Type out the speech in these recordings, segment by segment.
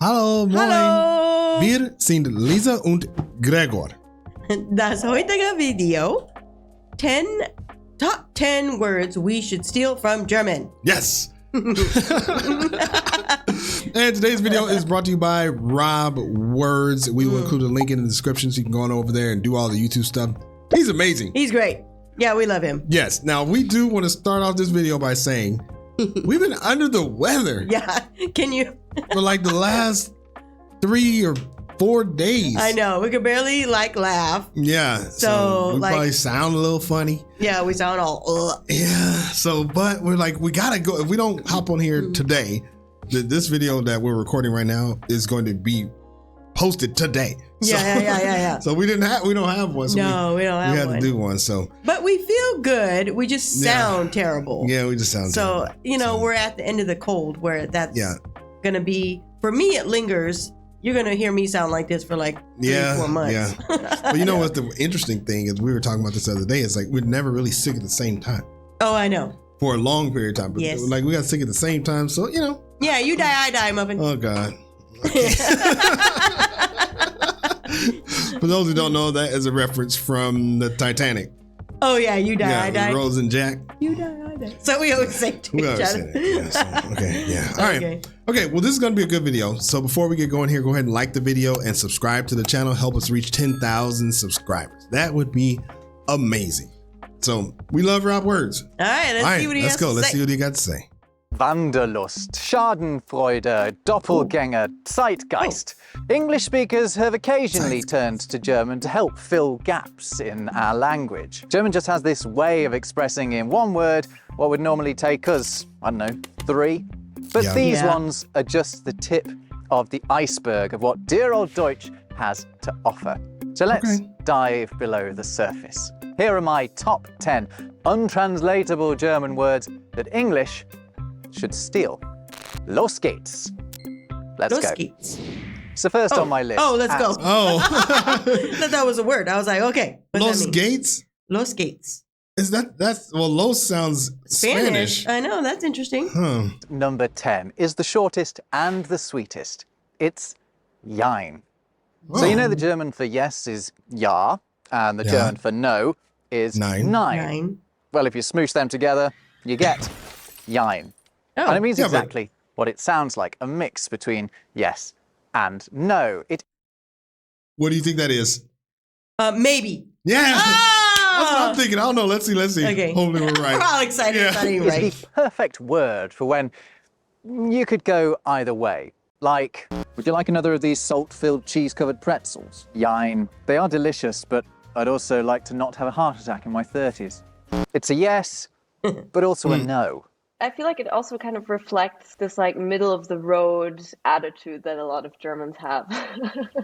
Hallo, moin. Hallo! Wir sind Lisa und Gregor. Das heutige Video, top 10 words we should steal from German. Yes! And today's video is brought to you by Rob Words. We will include a link in the description so you can go on over there and do all the YouTube stuff. He's amazing. He's great. Yeah, we love him. Yes. Now, we do want to start off this video by saying we've been under the weather. Yeah, can you? For like the last 3 or 4 days. I know, we could barely laugh. Yeah. So we like, probably sound a little funny. Yeah, we sound all, ugh. Yeah. So, but we're like, we gotta go. If we don't hop on here today, this video that we're recording right now is going to be posted today. Yeah. So we don't have one. So no, we don't have one. We had to do one. So, but we feel good. We just sound terrible. Yeah, we just sound terrible. So, you know, we're at the end of the cold where that's going to be, for me, it lingers. You're going to hear me sound like this for like 3 or 4 months. Yeah. But you know what the interesting thing is, we were talking about this the other day, it's like we're never really sick at the same time. Oh, I know. For a long period of time. But yes. Like we got sick at the same time. So, you know. Yeah, you die, I die, Muffin. Oh, God. Okay. For those who don't know, that is a reference from the Titanic. Oh, yeah, you die, I die. Rose and Jack. You die, I die. So we always say to each other. Okay, yeah. All right. Okay, well, this is going to be a good video. So before we get going here, go ahead and like the video and subscribe to the channel. Help us reach 10,000 subscribers. That would be amazing. So we love Rob Words. All right, let's see what he has to say. Let's see what he got to say. Wanderlust, Schadenfreude, Doppelgänger, Zeitgeist. English speakers have occasionally turned to German to help fill gaps in our language. German just has this way of expressing in one word what would normally take us, I don't know, 3. But these ones are just the tip of the iceberg of what dear old Deutsch has to offer. So let's dive below the surface. Here are my top 10 untranslatable German words that English should steal. Los geht's. Let's go. Geht's. So first on my list. Oh, let's go. Oh. I thought that was a word. I was like, okay. Los geht's? Los geht's. Is that's well, Los sounds Spanish. I know, that's interesting. Huh. Number 10 is the shortest and the sweetest. It's jein. So you know the German for yes is ja, and the German for no is nein. Well, if you smoosh them together, you get jein. Oh. And it means exactly what it sounds like, a mix between yes and no. What do you think that is? Maybe. Yeah. That's what I'm thinking. I don't know. Let's see. Okay. Hopefully we're right. We're all excited about it, right? It's the perfect word for when you could go either way. Like, would you like another of these salt-filled cheese-covered pretzels? Jein. They are delicious, but I'd also like to not have a heart attack in my 30s. It's a yes, but also a no. I feel like it also kind of reflects this like middle of the road attitude that a lot of Germans have.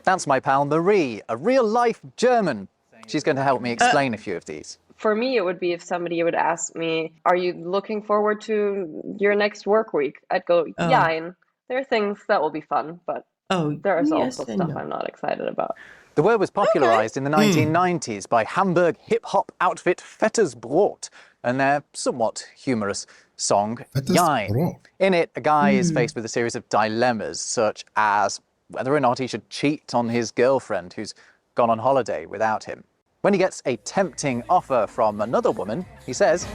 That's my pal Marie, a real life German. She's going to help me explain a few of these. For me, it would be if somebody would ask me, are you looking forward to your next work week? I'd go, jein. There are things that will be fun, but there is also stuff I'm not excited about. The word was popularized in the 1990s by Hamburg hip-hop outfit Fettes Brot and their somewhat humorous song, Jein. In it, a guy is faced with a series of dilemmas, such as whether or not he should cheat on his girlfriend who's gone on holiday without him. When he gets a tempting offer from another woman, he says,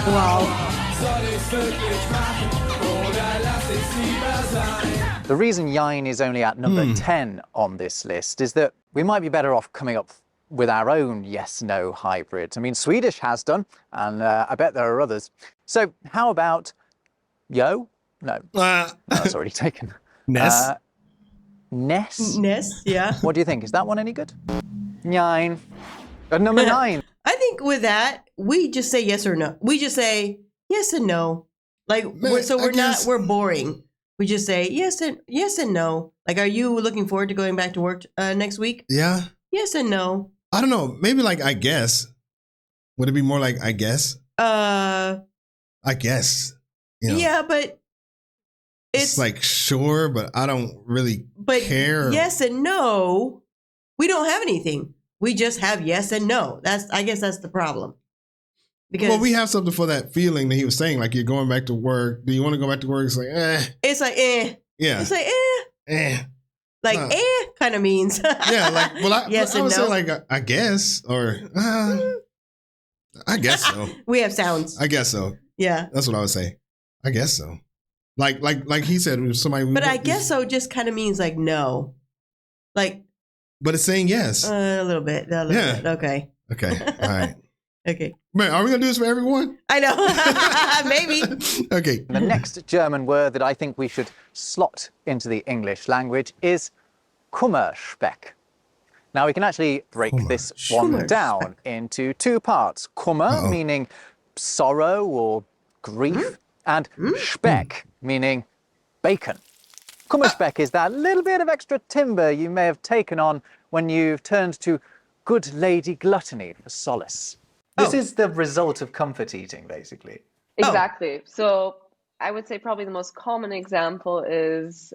Wow. The reason jein is only at number 10 on this list is that we might be better off coming up with our own yes-no hybrid. I mean, Swedish has done, and I bet there are others. So how about yo? No, that's already taken. Ness? Ness? Ness, yeah. What do you think? Is that one any good? Jein. Number 9. I think with that, we just say yes or no. We just say yes and no. Like, we're boring. We just say yes and no. Like, are you looking forward to going back to work next week? Yeah. Yes and no. I don't know. Maybe like, I guess. Would it be more like, I guess? I guess. You know, yeah, but it's like, sure, but I don't really care. Yes and no, we don't have anything. We just have yes and no. I guess that's the problem. Because well, we have something for that feeling that he was saying, like you're going back to work. Do you want to go back to work? It's like, eh. It's like, eh. Yeah. It's like, Eh. Like, kind of means. Yeah, like, well, yes I would and say no. like, I guess, or I guess so. We have sounds. I guess so. Yeah. That's what I would say. I guess so. Like he said, if somebody. But I guess so just kind of means like no. Like. But it's saying yes. A little bit. A little bit. Okay. Okay. All right. Okay. Man, are we going to do this for everyone? I know. Maybe. Okay. The next German word that I think we should slot into the English language is Kummerspeck. Now, we can actually break this one down into two parts. Kummer, meaning sorrow or grief, and Speck, meaning bacon. Kummerspeck is that little bit of extra timber you may have taken on when you've turned to good lady gluttony for solace. This is the result of comfort eating, basically. Exactly. So I would say probably the most common example is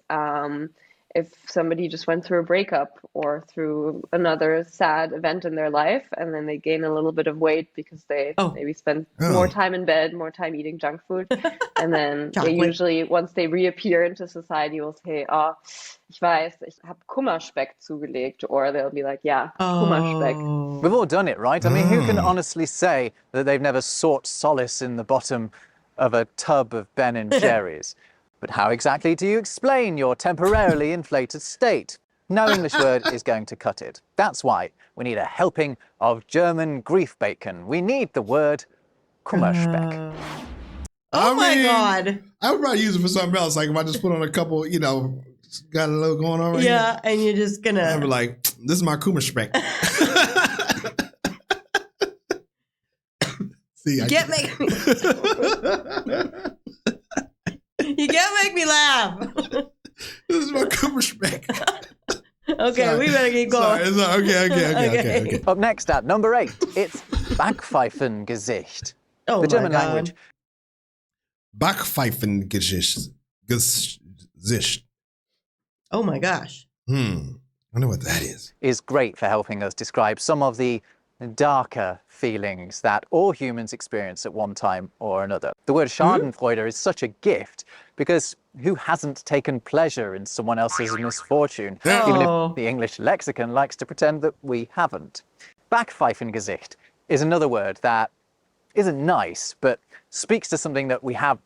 if somebody just went through a breakup or through another sad event in their life, and then they gain a little bit of weight because they maybe spend more time in bed, more time eating junk food. And then they usually, once they reappear into society, will say, ich weiß, ich habe Kummerspeck zugelegt. Or they'll be like, yeah, Kummerspeck. We've all done it, right? I mean, who can honestly say that they've never sought solace in the bottom of a tub of Ben & Jerry's? But how exactly do you explain your temporarily inflated state? No English word is going to cut it. That's why we need a helping of German grief bacon. We need the word Kummerspeck. My God. I would probably use it for something else. Like if I just put on a couple, got a little going on right here. Yeah, and you're just going to... I'd be like, this is my Kummerspeck. See, You can't make me laugh. This is my Kummerspeck. Okay, Sorry. we better keep going. Sorry. Okay. Up next at number 8, it's Backpfeifengesicht. Oh, the German my God. language. Backpfeifengesicht. Oh my gosh. I wonder what that is Great for helping us describe some of the darker feelings that all humans experience at one time or another. The word Schadenfreude is such a gift because who hasn't taken pleasure in someone else's misfortune, even if the English lexicon likes to pretend that we haven't. Backpfeifengesicht is another word that isn't nice, but speaks to something that we have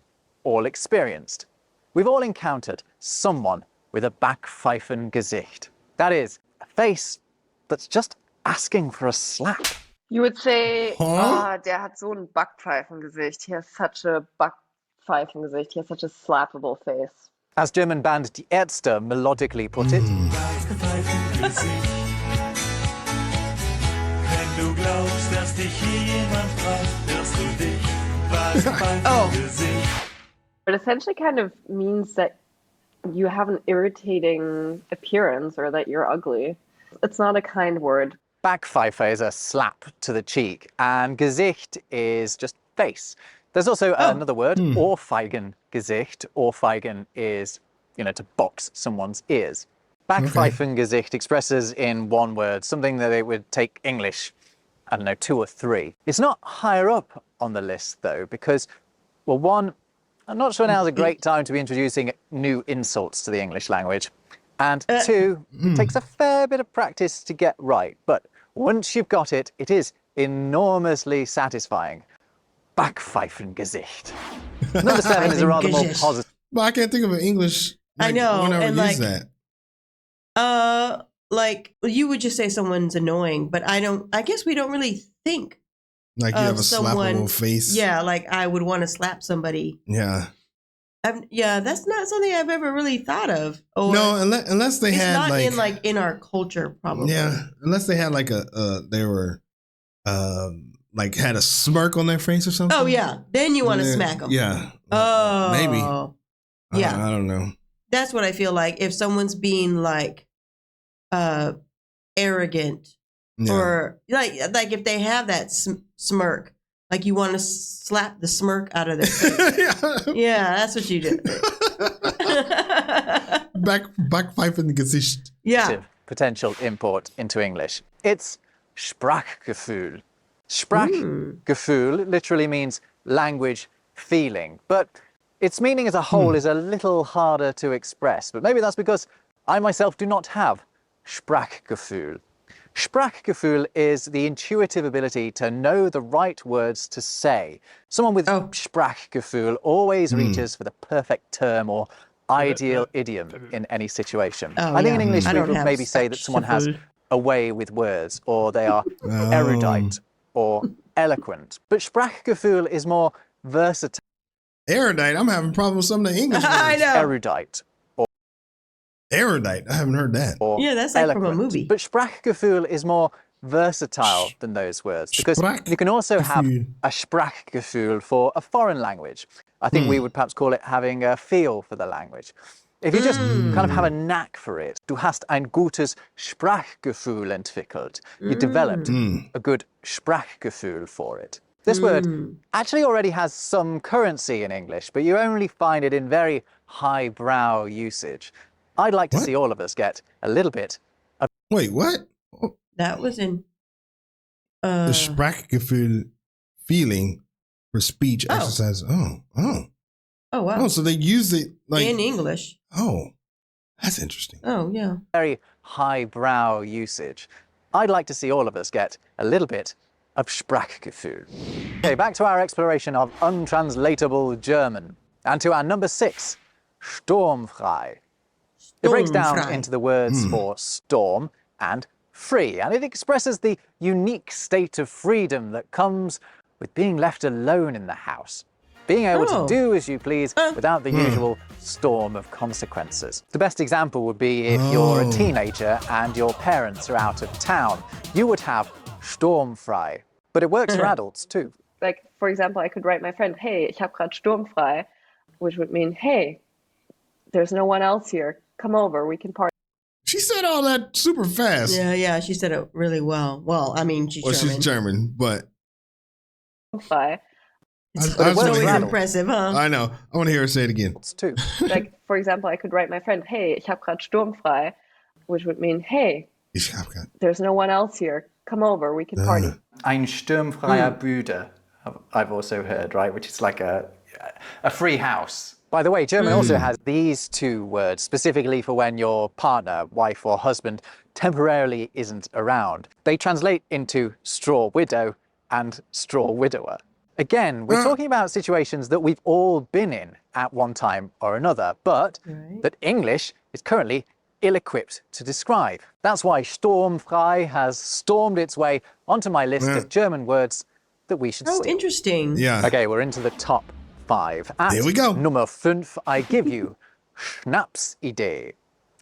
all experienced. We've all encountered someone with a Backpfeifengesicht. That is, a face that's just asking for a slap. You would say, der hat so ein Backpfeifengesicht. He has such a Backpfeifengesicht. He has such a slappable face. As German band Die Ärzte melodically put it, Wenn du glaubst, dass dich jemand braucht, wirst du dich Backpfeifengesicht. It essentially kind of means that you have an irritating appearance or that you're ugly. It's not a kind word. Backpfeifer is a slap to the cheek, and Gesicht is just face. There's also another word, Ohrfeigengesicht. Ohrfeigen is, to box someone's ears. Backpfeifengesicht expresses in one word something that it would take English, 2 or 3. It's not higher up on the list, though, because, well, one, I'm not sure now's a great time to be introducing new insults to the English language. And 2, it takes a fair bit of practice to get right. But once you've got it, it is enormously satisfying. Backpfeifengesicht. Number 7 is a rather more positive. But I can't think of an English. I know. Whenever And use that. You would just say someone's annoying, but I guess we don't really think. Like you have a slappable face. Yeah, like I would want to slap somebody. Yeah. That's not something I've ever really thought of. Or No, unless they had it's not in our culture, probably. Yeah, unless they had like had a smirk on their face or something. Oh yeah, then you want to smack them. Yeah. Oh. Maybe. Yeah. I don't know. That's what I feel like. If someone's being like arrogant, or like if they have that smirk, like you want to slap the smirk out of their face. Yeah, that's what you do. Backpfeifengesicht. Yeah. Potential import into English. It's Sprachgefühl. Sprachgefühl literally means language feeling, but its meaning as a whole is a little harder to express. But maybe that's because I myself do not have Sprachgefühl. Sprachgefühl is the intuitive ability to know the right words to say. Someone with Sprachgefühl always reaches for the perfect term or ideal idiom in any situation. I think in English we would maybe say that someone has a way with words, or they are erudite or eloquent. But Sprachgefühl is more versatile. Erudite? I'm having problems with some of the English words. I know. Erudite. Erudite? I haven't heard that. Yeah, that's like from a movie. But Sprachgefühl is more versatile than those words, because you can also have a Sprachgefühl for a foreign language. I think we would perhaps call it having a feel for the language. If you just kind of have a knack for it, du hast ein gutes Sprachgefühl entwickelt. You developed a good Sprachgefühl for it. This word actually already has some currency in English, but you only find it in very highbrow usage. I'd like to see all of us get a little bit of... Wait, what? That was in... The Sprachgefühl feeling for speech exercise. Oh, wow. Oh, so they use it like... in English. Oh, that's interesting. Oh, yeah. Very highbrow usage. I'd like to see all of us get a little bit of Sprachgefühl. Okay, back to our exploration of untranslatable German. And to our number 6, sturmfrei. It breaks down into the words for storm and free, and it expresses the unique state of freedom that comes with being left alone in the house. Being able to do as you please without the usual storm of consequences. The best example would be if you're a teenager and your parents are out of town. You would have sturmfrei, but it works for adults too. Like, for example, I could write my friend, hey, ich hab grad sturmfrei, which would mean, hey, there's no one else here. Come over, we can party. She said all that super fast. Yeah, she said it really well. Well, I mean, she's German. She's German, but... It's always impressive, huh? I know. I want to hear her say it again. It's too. Like, for example, I could write my friend, hey, ich hab grad sturmfrei, which would mean, hey, there's no one else here. Come over, we can party. Ein sturmfreier Bude, I've also heard, right? Which is like a free house. By the way, German also has these two words specifically for when your partner, wife or husband temporarily isn't around. They translate into straw widow and straw widower. Again, we're talking about situations that we've all been in at one time or another, but that English is currently ill-equipped to describe. That's why sturmfrei has stormed its way onto my list of German words that we should steal. Oh, interesting. Yeah. Okay, we're into the top 5. Here we go. Number 5, I give you Schnapsidee.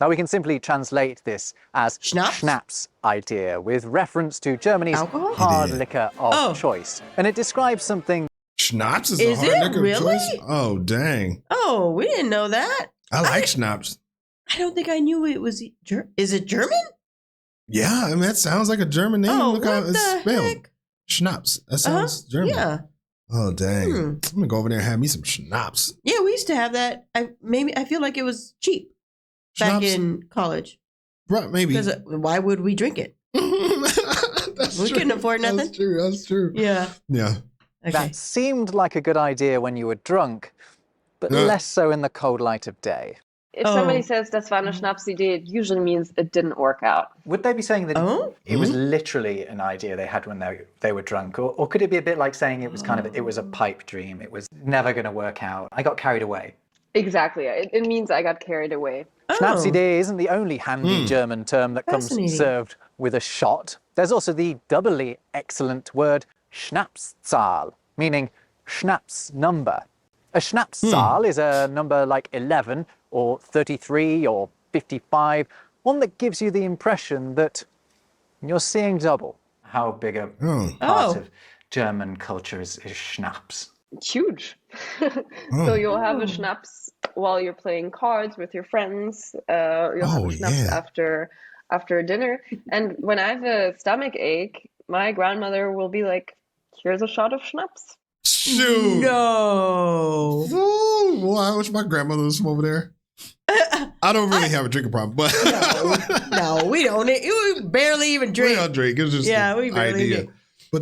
Now we can simply translate this as Schnaps idea with reference to Germany's hard liquor of choice. And it describes something... Schnapps is a hard liquor of choice? Oh, dang. Oh, we didn't know that. I like schnapps. I don't think I knew it was... Is it German? Yeah, I mean, that sounds like a German name. Look how it's spelled. Heck? Schnapps. That sounds German. Yeah. Oh, dang. I'm going to go over there and have me some schnapps. Yeah, we used to have that. I feel like it was cheap back in college. Right, maybe. Because why would we drink it? We couldn't afford nothing. That's true. Yeah. Yeah. Okay. That seemed like a good idea when you were drunk, but less so in the cold light of day. If somebody says das war eine Schnapsidee, it usually means it didn't work out. Would they be saying that it was literally an idea they had when they were drunk? Or could it be a bit like saying it was it was a pipe dream, it was never going to work out, I got carried away? Exactly. It means I got carried away. Schnapsidee isn't the only handy German term that comes served with a shot. There's also the doubly excellent word Schnapszahl, meaning Schnaps number. A Schnapszahl is a number like 11 or 33 or 55, one that gives you the impression that you're seeing double. How big a part of German culture is Schnapps? Huge. So you'll have a Schnaps while you're playing cards with your friends. You'll have a Schnaps after dinner. And when I have a stomach ache, my grandmother will be like, here's a shot of Schnaps. Shoot. No. Oh, boy, I wish my grandmother was from over there. I don't really have a drinking problem, but no, we don't. We barely even drink. We don't drink. It's just we barely drink.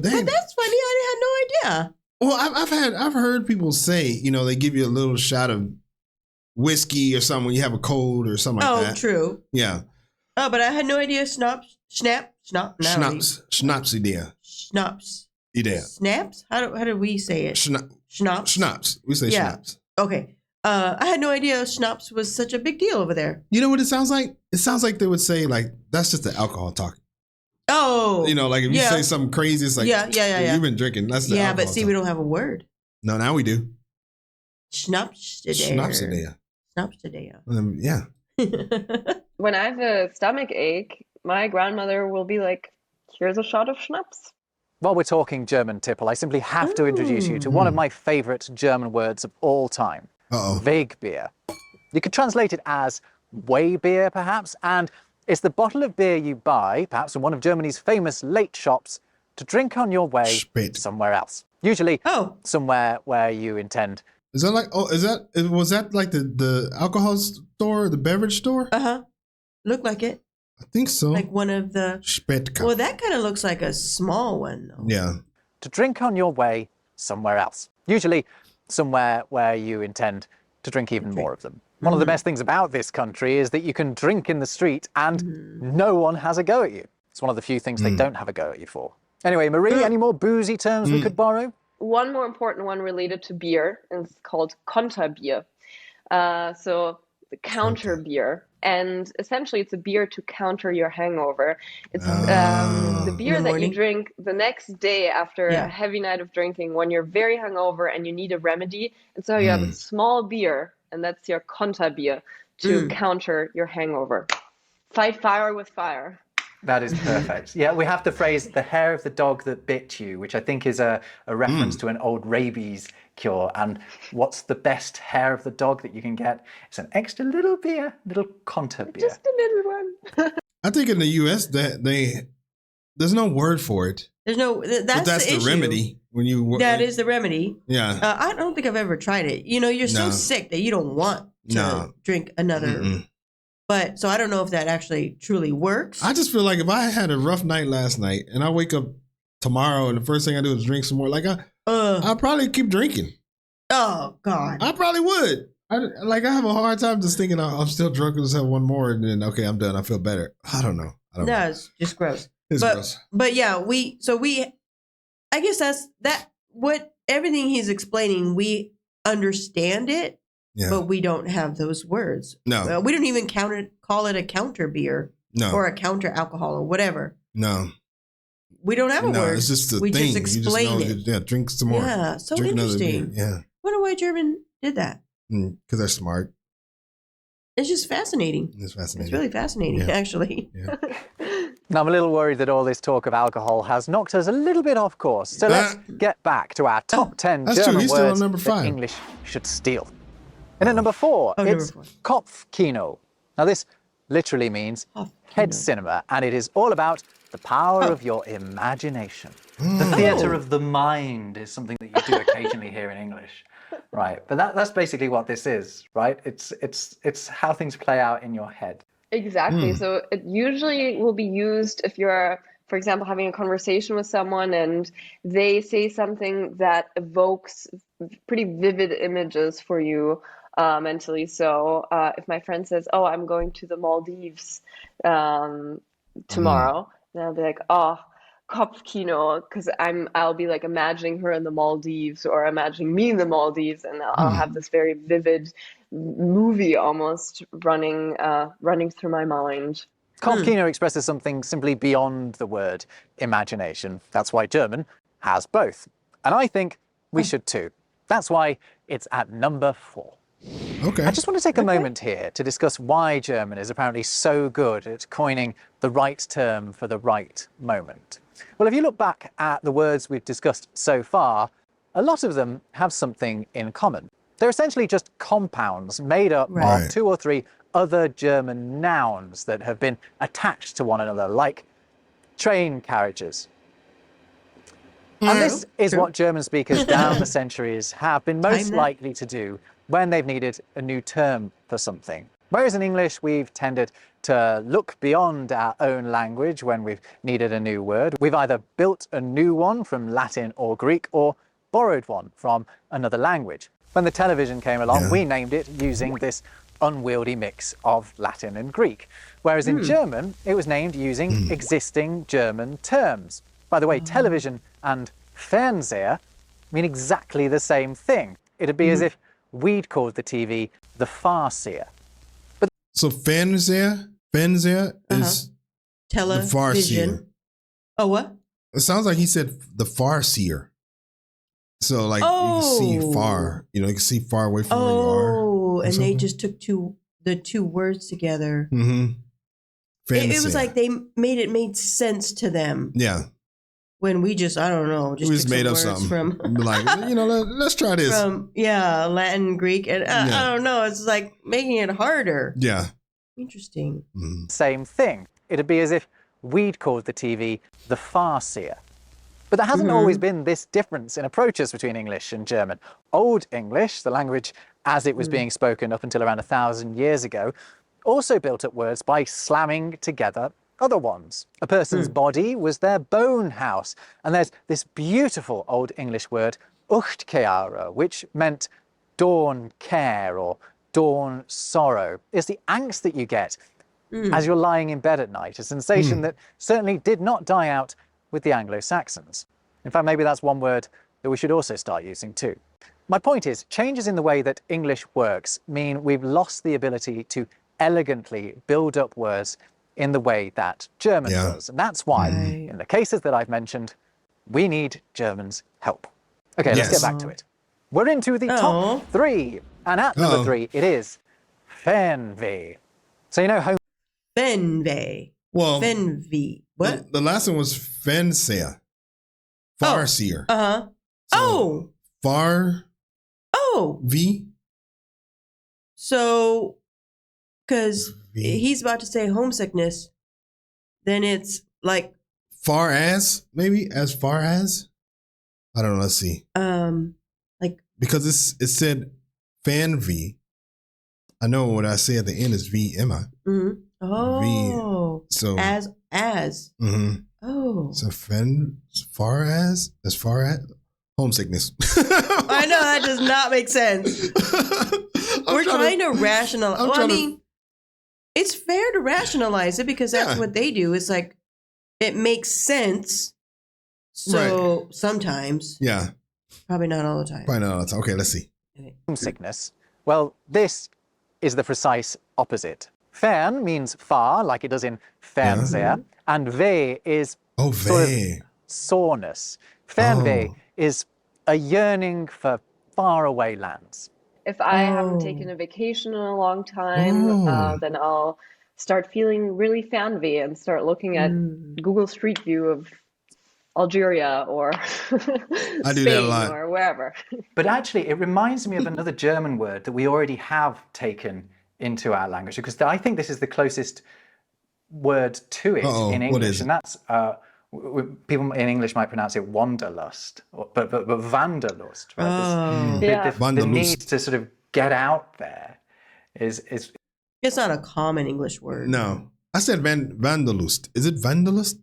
But that's funny. I had no idea. Well, I've heard people say, you know, they give you a little shot of whiskey or something when you have a cold or something like that. Oh, true. Yeah. Oh, but I had no idea. Schnapps. Idea. Snaps? How do we say it? Schnapps. Schnapps. We say schnapps. Okay. I had no idea schnapps was such a big deal over there. You know what it sounds like? It sounds like they would say, like, that's just the alcohol talking. Oh. You know, like if you say something crazy, it's like, yeah. You've been drinking. That's the alcohol but see, talking. we don't have a word. No, now we do. Schnapsstedea. Yeah. When I have a stomach ache, my grandmother will be like, here's a shot of schnapps. While we're talking German, Tipple, I simply have to introduce you to one of my favourite German words of all time. Wegbier. You could translate it as way beer, perhaps, and it's the bottle of beer you buy, perhaps from one of Germany's famous late shops, to drink on your way somewhere else. Usually somewhere where you intend. Is that like, was that like the alcohol store, the beverage store? Looked like it. I think so. Like one of the... Spätkampf. Well, that kind of looks like a small one, though. Yeah. To drink on your way somewhere else. Usually somewhere where you intend to drink even more of them. One of the best things about this country is that you can drink in the street and no one has a go at you. It's one of the few things they don't have a go at you for. Anyway, Marie, any more boozy terms we could borrow? One more important one related to beer is called Konterbier. So the counter beer. And essentially it's a beer to counter your hangover. It's the beer that you drink the next day after a heavy night of drinking when you're very hungover and you need a remedy. And so you have a small beer, and that's your Konterbier to counter your hangover. Fight fire with fire. That is perfect. Yeah, we have the phrase, the hair of the dog that bit you, which I think is a reference to an old rabies cure. And what's the best hair of the dog that you can get? It's an extra little beer, little Konter beer. Just a little one. I think in the U.S. that there's no word for it. There's no, that's the remedy. That is the remedy. Yeah. I don't think I've ever tried it. You know, you're so sick that you don't want to drink another. But so I don't know if that actually truly works. I just feel like if I had a rough night last night and I wake up tomorrow and the first thing I do is drink some more, like I'll probably keep drinking. Oh God. I probably would. I have a hard time just thinking I'm still drunk and just have one more and then okay, I'm done. I feel better. I don't know. It's just gross. It's gross. But yeah, I guess that's what everything he's explaining, we understand it. Yeah. But we don't have those words. No. We don't even call it a counter beer. No. Or a counter alcohol or whatever. No. We don't have a word. No, it's just a we thing. Just explain it. Yeah, drink some more. Yeah, so drink interesting. Yeah. I wonder why German did that. Because they're smart. It's just fascinating. It's fascinating. It's really fascinating, actually. Yeah. Now, I'm a little worried that all this talk of alcohol has knocked us a little bit off course. So let's get back to our top 10 German words that English should steal. And at number 4, it's Kopfkino. Now, this literally means head cinema, and it is all about the power of your imagination. The theatre of the mind is something that you do occasionally hear in English. Right, but that's basically what this is, right? It's how things play out in your head. Exactly. So it usually will be used if you're, for example, having a conversation with someone and they say something that evokes pretty vivid images for you mentally. So if my friend says, "Oh, I'm going to the Maldives tomorrow," then I'll be like, "Oh, Kopfkino," because I'll be like imagining her in the Maldives or imagining me in the Maldives, and I'll have this very vivid movie almost running through my mind. Kopfkino expresses something simply beyond the word imagination. That's why German has both. And I think we should too. That's why it's at number 4. Okay. I just want to take a moment here to discuss why German is apparently so good at coining the right term for the right moment. Well, if you look back at the words we've discussed so far, a lot of them have something in common. They're essentially just compounds made up of 2 or 3 other German nouns that have been attached to one another, like train carriages. And this is what German speakers down the centuries have been most likely to do when they've needed a new term for something. Whereas in English, we've tended to look beyond our own language when we've needed a new word. We've either built a new one from Latin or Greek or borrowed one from another language. When the television came along, we named it using this unwieldy mix of Latin and Greek. Whereas in German, it was named using existing German terms. By the way, television and Fernseher mean exactly the same thing. It'd be as if we'd called the TV the Farseer. So Fernseher is television. The Farseer. Oh, what? It sounds like he said the Farseer. So like you can see far, you can see far away from where you are. Oh, and they just took the two words together. It was like they made sense to them. Yeah. When we just, I don't know, just made up something from like, let's try this. From Latin, Greek, and I don't know. It's like making it harder. Yeah. Interesting. Same thing. It'd be as if we'd called the TV the Farseer. But there hasn't always been this difference in approaches between English and German. Old English, the language as it was being spoken up until around 1,000 years ago, also built up words by slamming together other ones. A person's body was their bone house. And there's this beautiful Old English word, uchtkeara, which meant dawn care or dawn sorrow. It's the angst that you get as you're lying in bed at night, a sensation that certainly did not die out with the Anglo-Saxons. In fact, maybe that's one word that we should also start using too. My point is, changes in the way that English works mean we've lost the ability to elegantly build up words in the way that German does. And that's why, in the cases that I've mentioned, we need Germans' help. Okay, let's get back to it. We're into the top 3. And at number 3, it is Fernweh. So home... Fernweh. Well, Fernweh. What? The last one was Fernseher. Farseer. Far... V? So... Because he's about to say homesickness, then it's like far as, maybe as far as. I don't know. Let's see. Like because it said fan V. I know what I say at the end is VMI. Oh, V. So as. Oh, so far as homesickness. I know that does not make sense. We're trying to rationalize. It's fair to rationalize it because that's what they do. It's like, it makes sense. So sometimes. Yeah. Probably not all the time. Probably not all the time. Okay, let's see. Homesickness. Well, this is the precise opposite. Fern means far, like it does in Fernseher, and weh is sort of soreness. Fernweh is a yearning for faraway lands. If I haven't taken a vacation in a long time, then I'll start feeling really fanvey and start looking at Google Street View of Algeria or Spain or wherever. But actually, it reminds me of another German word that we already have taken into our language, because I think this is the closest word to it in English, and that's people in English might pronounce it wanderlust, but wanderlust, right? The need to sort of get out there is. It's not a common English word. No, I said vandalust. Is it vandalust?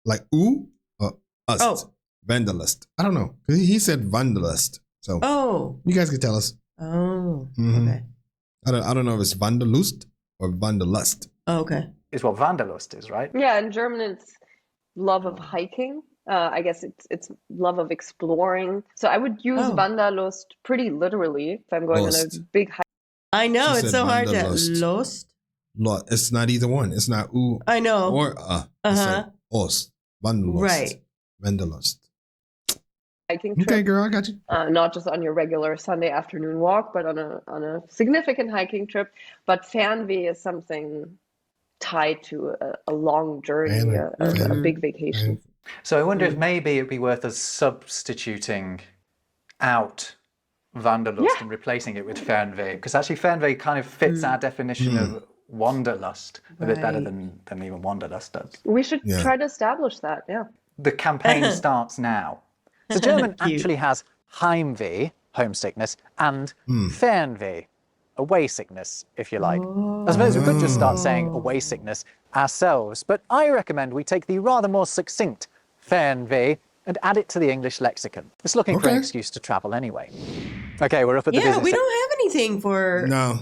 Like ooh or ust? Vandalust. I don't know. He said vandalust. So you guys can tell us. Okay. I don't know if it's vandalust or vandalust. Okay. It's what wanderlust is, right? Yeah, in German it's love of hiking. I guess it's love of exploring. So I would use Wanderlust pretty literally if I'm going on a big hike. I know, it's so hard to lost. It's not either one. It's not ooh. I know. Or Ost. Wanderlust. Right. Wanderlust. Hiking trip. Okay, girl, I got you. Not just on your regular Sunday afternoon walk, but on a significant hiking trip. But Fernweh is something tied to a long journey, a big vacation. So I wonder if maybe it'd be worth us substituting out Wanderlust and replacing it with Fernweh, because actually Fernweh kind of fits our definition of wanderlust a bit better than even Wanderlust does. We should try to establish that, The campaign starts now. So German actually has Heimweh, homesickness, and Fernweh, away sickness, if you like. I suppose we could just start saying away sickness ourselves, but I recommend we take the rather more succinct fernweh and add it to the English lexicon. It's looking for an excuse to travel anyway. Okay, we're up at the business. Yeah, we don't have anything for... No.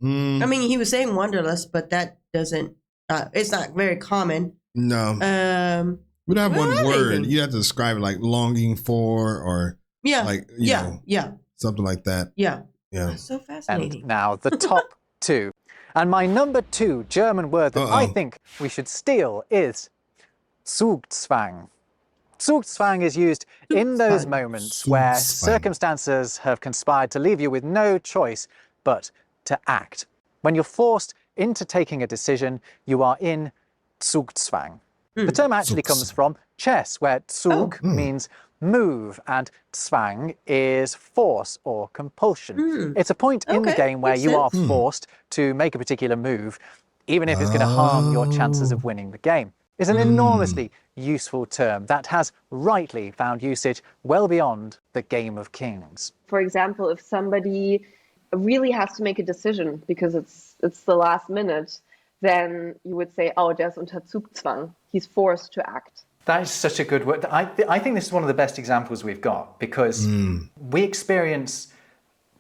I mean, he was saying wanderlust, but that doesn't... it's not very common. No. We don't have one word. You have to describe it like longing for or like, you know, something like that. Yeah. Yeah. That's so fascinating. And now the top two. And my number 2 German word that I think we should steal is Zugzwang. Zugzwang is used in those moments where circumstances have conspired to leave you with no choice but to act. When you're forced into taking a decision, you are in Zugzwang. The term actually comes from chess, where Zug means move and Zwang is force or compulsion. It's a point in the game where you are forced to make a particular move, even if it's going to harm your chances of winning the game. It's an enormously useful term that has rightly found usage well beyond the game of kings. For example, if somebody really has to make a decision because it's the last minute, then you would say, oh, der ist unter Zugzwang. He's forced to act. That is such a good word. I think this is one of the best examples we've got, because we experience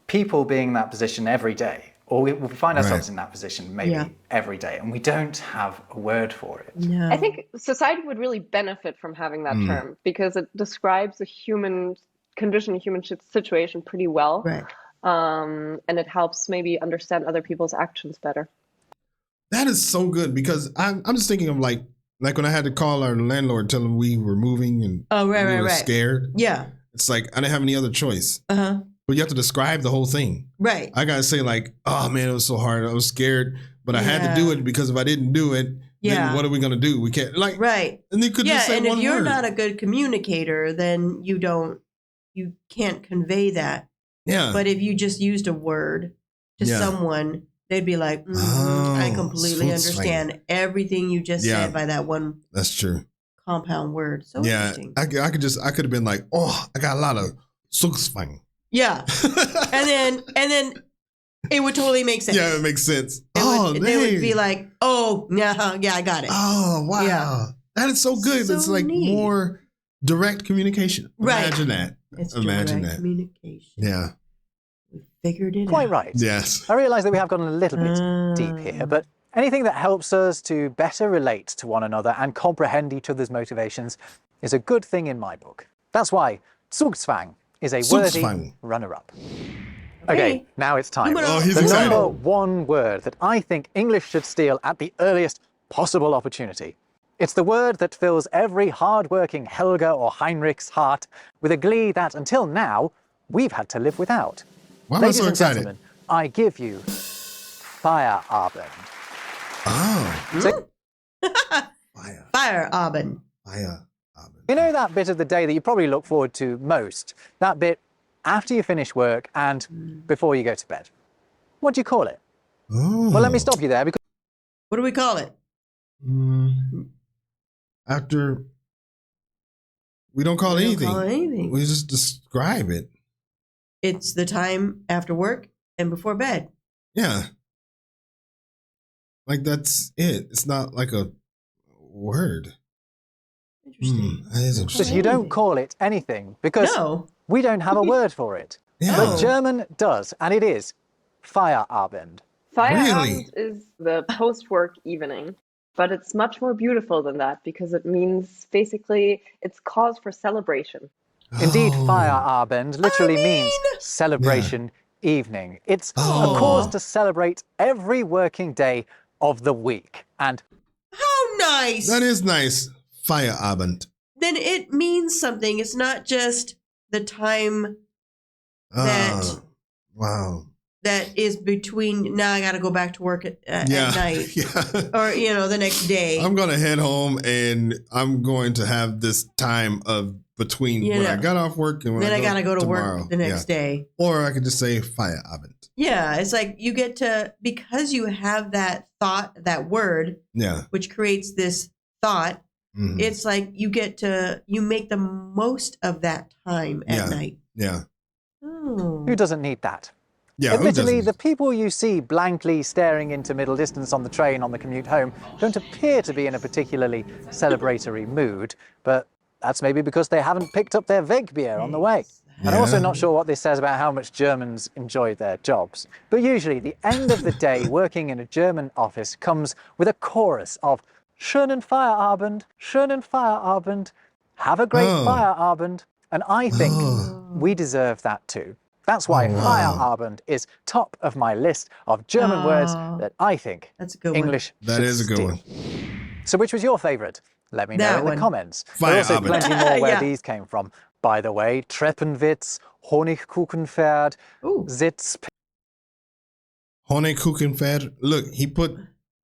people being in that position every day, or we find ourselves in that position maybe every day, and we don't have a word for it. No. I think society would really benefit from having that term, because it describes a human condition, a human situation pretty well. Right. And it helps maybe understand other people's actions better. That is so good, because I'm just thinking of like when I had to call our landlord, tell him we were moving and we were scared. Yeah. It's like I didn't have any other choice. But you have to describe the whole thing. Right. I gotta say like, oh man, it was so hard. I was scared, but I had to do it, because if I didn't do it, then what are we gonna do? We can't And they could just say and one if you're word. not a good communicator, then you can't convey that. Yeah. But if you just used a word to someone, they'd be like, I completely understand everything you just said by that one. That's true. Compound word. So interesting. I could have been like, oh, I got a lot of Zugzwang. Yeah. and then it would totally make sense. Yeah, it makes sense. They would be like, oh, yeah, I got it. Oh, wow. Yeah. That is so good. So it's like neat. more direct communication. Right. Imagine that. It's Imagine direct that. communication. Yeah. We figured it out. Quite right. Yes. I realise that we have gone a little bit deep here, but anything that helps us to better relate to one another and comprehend each other's motivations is a good thing in my book. That's why Zugzwang is a worthy runner-up. Okay, now it's time. He's excited. Number 1 word that I think English should steal at the earliest possible opportunity. It's the word that fills every hard-working Helga or Heinrich's heart with a glee that, until now, we've had to live without. Why am I Ladies so and excited? gentlemen, I give you Feierabend. Oh. Feierabend. Feierabend. You know that bit of the day that you probably look forward to most? That bit after you finish work and before you go to bed. What do you call it? Oh. Well, let me stop you there, because... What do we call it? After... We don't call it anything. We just describe it. It's the time after work and before bed. Yeah. Like, that's it. It's not like a word. Interesting. That is interesting. Because you don't call it anything, because we don't have a word for it. Yeah. But German does, and it is Feierabend. Feierabend is the post-work evening, but it's much more beautiful than that, because it means basically it's cause for celebration. Indeed, Feierabend literally means celebration evening. It's a cause to celebrate every working day of the week. And how nice! That is nice. Feierabend. Then it means something. It's not just the time that that is between now I got to go back to work at night or the next day. I'm going to head home and I'm going to have this time of between when I got off work and when then I got to go to tomorrow. work the next day. Or I could just say Feierabend. Yeah, it's like you get to, because you have that thought, that word, which creates this thought. It's like you make the most of that time at night. Yeah. Who doesn't need that? Yeah, admittedly, the people you see blankly staring into middle distance on the train on the commute home don't appear to be in a particularly celebratory mood, but that's maybe because they haven't picked up their Wegbier on the way. And I'm also not sure what this says about how much Germans enjoy their jobs. But usually, the end of the day working in a German office comes with a chorus of schönen Feierabend, schönen Feierabend, have a great Feierabend. And I think we deserve that too. That's why Feierabend is top of my list of German words that I think English That is a good one. So which was your favourite? Let me know in the comments. There are also plenty more where these came from. By the way, Treppenwitz, Honigkuchenpferd, Sitz... Honigkuchenpferd. Look, he put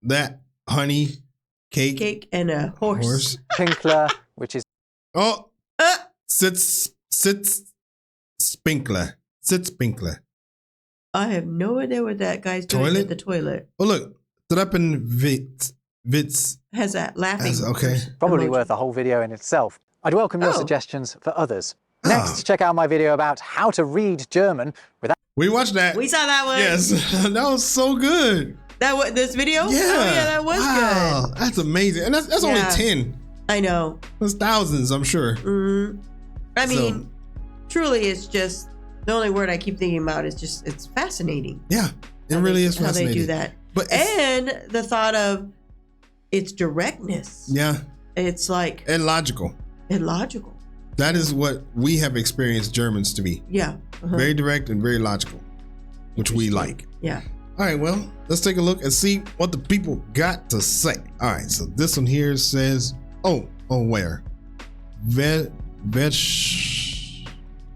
that honey cake and a horse. Pinkler, which is... Sitzpinkler. Sitzpinkler. I have no idea what that guy's doing at the toilet. Oh, look. Treppenwitz. Has that laughing. Okay. Probably worth a whole video in itself. I'd welcome your suggestions for others. Next, check out my video about how to read German without... We watched that. We saw that one. Yes. That was so good. This video? Yeah. Oh, yeah, that was good. That's amazing. And that's only 10. I know. There's thousands, I'm sure. I mean, truly, it's just... The only word I keep thinking about is just, it's fascinating. Yeah, it really is fascinating. How they do that. And the thought of its directness. Yeah. It's like... And logical. That is what we have experienced Germans to be. Yeah. Very direct and very logical, which we like. Yeah. All right, well, let's take a look and see what the people got to say. All right, so this one here says, where?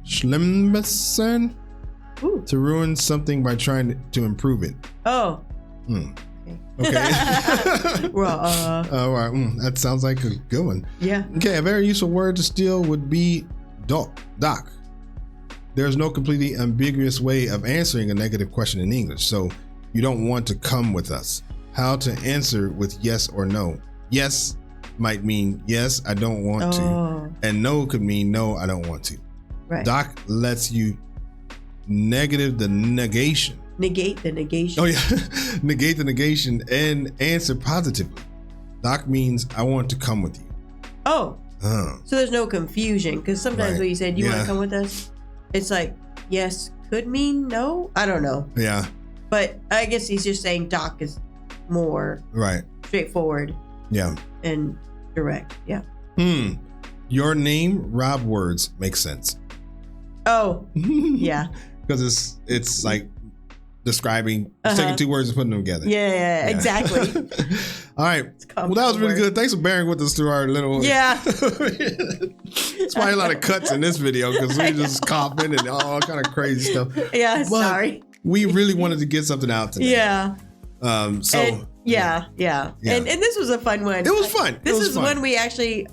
Schlimmsten? To ruin something by trying to improve it. Oh. Okay. That sounds like a good one. Yeah. Okay, a very useful word to steal would be doc. There's no completely ambiguous way of answering a negative question in English, so you don't want to come with us. How to answer with yes or no. Yes might mean yes, I don't want to. And no could mean no, I don't want to. Right. Doc lets you negate the negation. Oh yeah, negate the negation and answer positively. Doc means I want to come with you. So there's no confusion, because sometimes when you say, do you want to come with us? It's like, yes could mean no? I don't know. Yeah. But I guess he's just saying Doc is more straightforward. Yeah. And direct. Yeah. Your name, Rob words make sense. Oh, yeah. Because it's like describing, taking two words and putting them together. Yeah, exactly. All right. Well, that was really good. Thanks for bearing with us through our little... Yeah. It's probably a lot of cuts in this video because we just coughing and all kind of crazy stuff. Yeah, sorry. We really wanted to get something out today. Yeah. Yeah. And this was a fun one. It was fun. This is one we actually,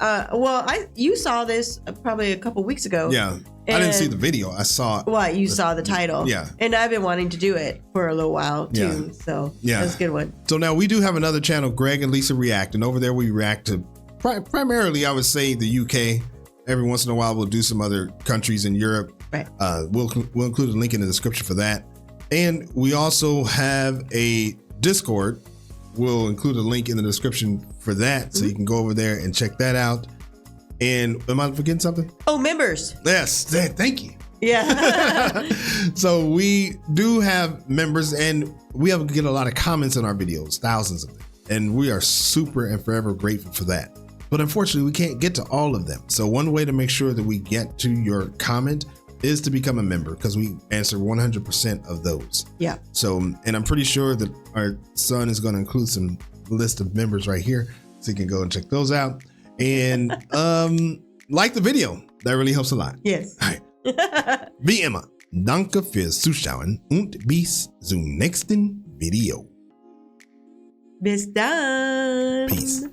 you saw this probably a couple weeks ago. Yeah. I didn't see the video. I saw it. Well, you saw the title. Yeah. And I've been wanting to do it for a little while too. So that's a good one. So now we do have another channel, Greg and Lisa React. And over there we react to primarily, I would say, the UK. Every once in a while we'll do some other countries in Europe. Right. We'll include a link in the description for that. And we also have a Discord. We'll include a link in the description for that. So you can go over there and check that out. And am I forgetting something? Oh, members. Yes, thank you. Yeah. So we do have members, and we get a lot of comments on our videos, thousands of them. And we are super and forever grateful for that. But unfortunately, we can't get to all of them. So one way to make sure that we get to your comment is to become a member, because we answer 100% of those. Yeah. So, and I'm pretty sure that our son is going to include some list of members right here, so you can go and check those out. And like the video. That really helps a lot. Yes. All right. Wie immer, danke fürs Zuschauen und bis zum nächsten Video. Bis dann. Peace.